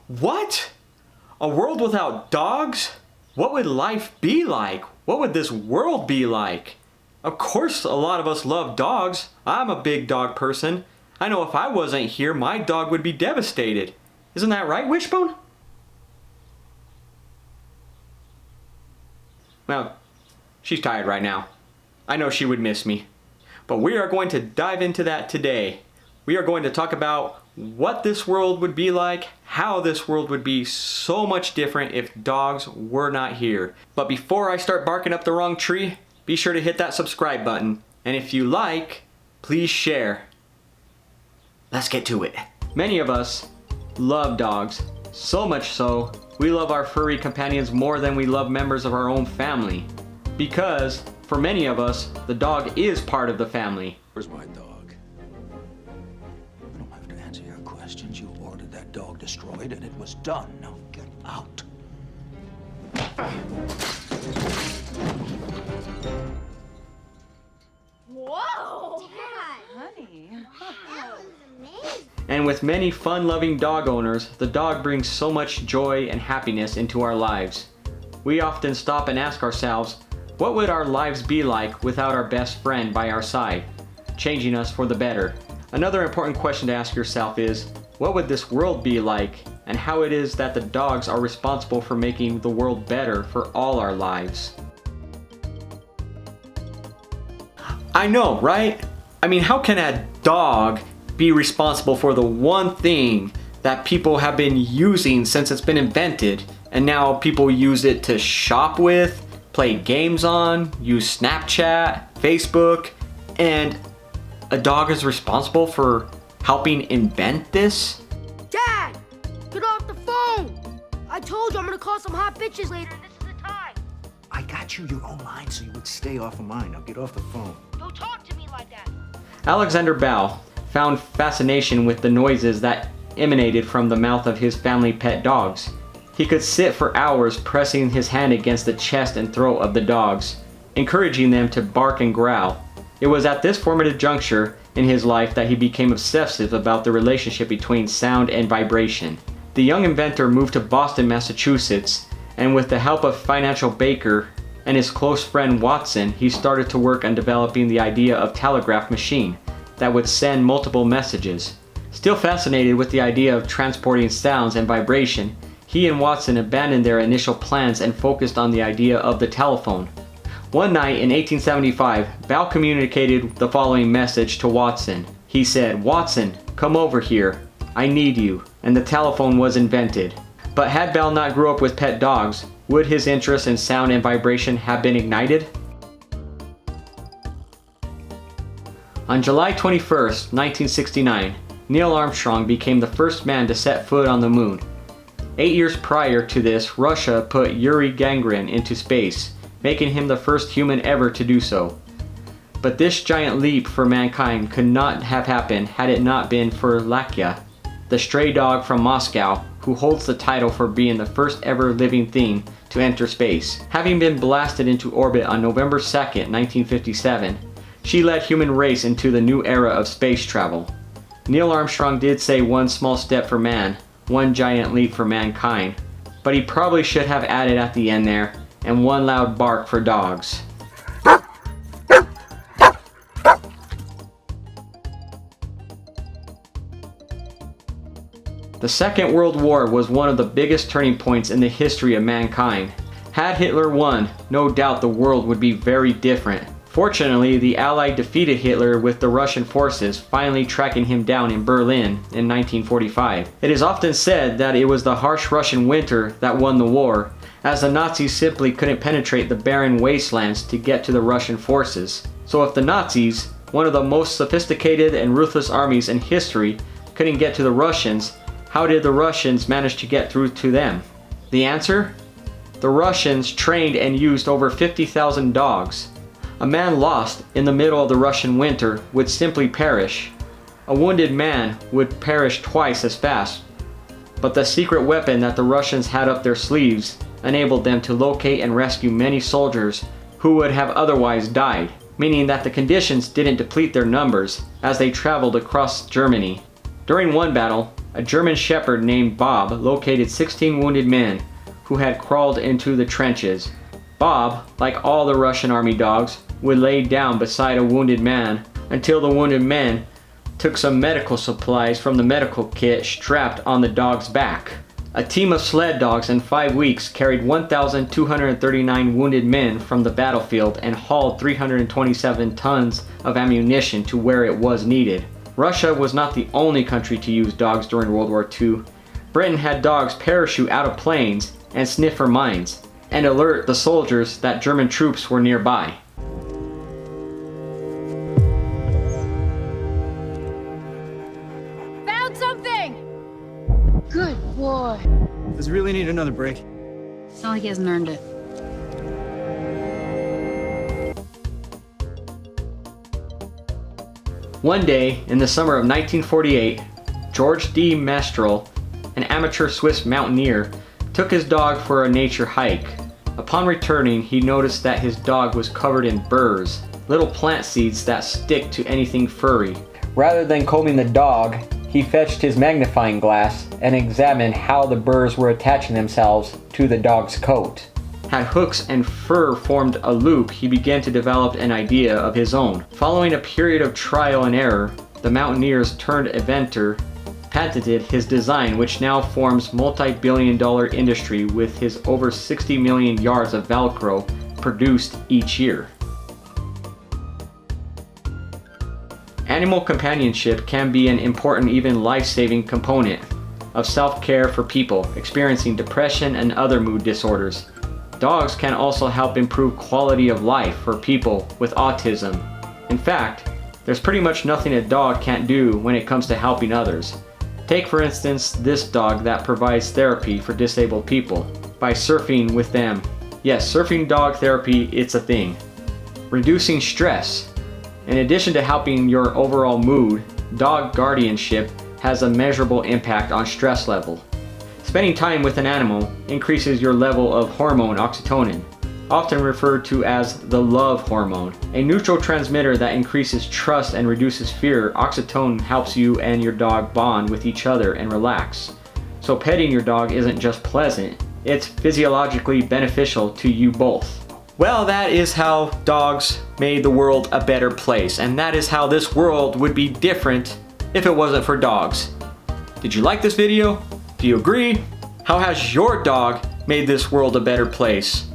What? A world without dogs? What would life be like? What would this world be like? Of course, a lot of us love dogs. I'm a big dog person. I know if I wasn't here, my dog would be devastated. Isn't that right, Wishbone? Well, she's tired right now. I know she would miss me. But we are going to dive into that today. We are going to talk about what this world would be like, how this world would be so much different if dogs were not here. But before I start barking up the wrong tree, be sure to hit that subscribe button. And if you like, please share. Let's get to it. Many of us love dogs, so much so, we love our furry companions more than we love members of our own family. Because, for many of us, the dog is part of the family. Where's my dog? I don't have to answer your questions. You ordered that dog destroyed and it was done. Now get out. Whoa! Dad! Honey. That was amazing. And with many fun-loving dog owners, the dog brings so much joy and happiness into our lives. We often stop and ask ourselves, what would our lives be like without our best friend by our side, changing us for the better? Another important question to ask yourself is, what would this world be like, and how it is that the dogs are responsible for making the world better for all our lives? I know, right? I mean, how can a dog be responsible for the one thing that people have been using since it's been invented, and now people use it to shop with, play games on, use Snapchat, Facebook, and a dog is responsible for helping invent this? Dad! Get off the phone! I told you I'm gonna call some hot bitches later and this is the time. I got you your own line so you would stay off of mine. Now get off the phone. Don't talk to me like that. Alexander Bell found fascination with the noises that emanated from the mouth of his family pet dogs. He could sit for hours pressing his hand against the chest and throat of the dogs, encouraging them to bark and growl. It was at this formative juncture in his life that he became obsessive about the relationship between sound and vibration. The young inventor moved to Boston, Massachusetts, and with the help of financial baker and his close friend Watson, he started to work on developing the idea of telegraph machine that would send multiple messages. Still fascinated with the idea of transporting sounds and vibration, he and Watson abandoned their initial plans and focused on the idea of the telephone. One night in 1875, Bell communicated the following message to Watson. He said, "Watson, come over here. I need you." And the telephone was invented. But had Bell not grew up with pet dogs, would his interest in sound and vibration have been ignited? On July 21st, 1969, Neil Armstrong became the first man to set foot on the moon. 8 years prior to this, Russia put Yuri Gagarin into space, making him the first human ever to do so. But this giant leap for mankind could not have happened had it not been for Lakia, the stray dog from Moscow, who holds the title for being the first ever living thing to enter space. Having been blasted into orbit on November 2nd, 1957, she led human race into the new era of space travel. Neil Armstrong did say one small step for man, one giant leap for mankind, but he probably should have added at the end there, and one loud bark for dogs. The Second World War was one of the biggest turning points in the history of mankind. Had Hitler won, no doubt the world would be very different. Fortunately, the Allies defeated Hitler with the Russian forces finally tracking him down in Berlin in 1945. It is often said that it was the harsh Russian winter that won the war, as the Nazis simply couldn't penetrate the barren wastelands to get to the Russian forces. So if the Nazis, one of the most sophisticated and ruthless armies in history, couldn't get to the Russians, how did the Russians manage to get through to them? The answer? The Russians trained and used over 50,000 dogs. A man lost in the middle of the Russian winter would simply perish. A wounded man would perish twice as fast. But the secret weapon that the Russians had up their sleeves enabled them to locate and rescue many soldiers who would have otherwise died, meaning that the conditions didn't deplete their numbers as they traveled across Germany. During one battle, a German shepherd named Bob located 16 wounded men who had crawled into the trenches. Bob, like all the Russian army dogs, would lay down beside a wounded man until the wounded man took some medical supplies from the medical kit strapped on the dog's back. A team of sled dogs in 5 weeks carried 1,239 wounded men from the battlefield and hauled 327 tons of ammunition to where it was needed. Russia was not the only country to use dogs during World War II. Britain had dogs parachute out of planes and sniff for mines and alert the soldiers that German troops were nearby. Found something! Good boy. Does he really need another break? It's not like he hasn't earned it. One day in the summer of 1948, George D. Mestral, an amateur Swiss mountaineer, took his dog for a nature hike. Upon returning, he noticed that his dog was covered in burrs, little plant seeds that stick to anything furry. Rather than combing the dog, he fetched his magnifying glass and examined how the burrs were attaching themselves to the dog's coat. Had hooks and fur formed a loop, he began to develop an idea of his own. Following a period of trial and error, the mountaineers turned inventor patented his design, which now forms multi-billion-dollar industry with his over 60 million yards of Velcro produced each year. Animal companionship can be an important, even life-saving component of self-care for people experiencing depression and other mood disorders. Dogs can also help improve quality of life for people with autism. In fact, there's pretty much nothing a dog can't do when it comes to helping others. Take for instance this dog that provides therapy for disabled people by surfing with them. Yes, surfing dog therapy, it's a thing. Reducing stress. In addition to helping your overall mood, dog guardianship has a measurable impact on stress level. Spending time with an animal increases your level of hormone oxytocin, often referred to as the love hormone, a neutral transmitter that increases trust and reduces fear. Oxytocin helps you and your dog bond with each other and relax. So petting your dog isn't just pleasant, it's physiologically beneficial to you both. Well, that is how dogs made the world a better place, and that is how this world would be different if it wasn't for dogs. Did you like this video? Do you agree? How has your dog made this world a better place?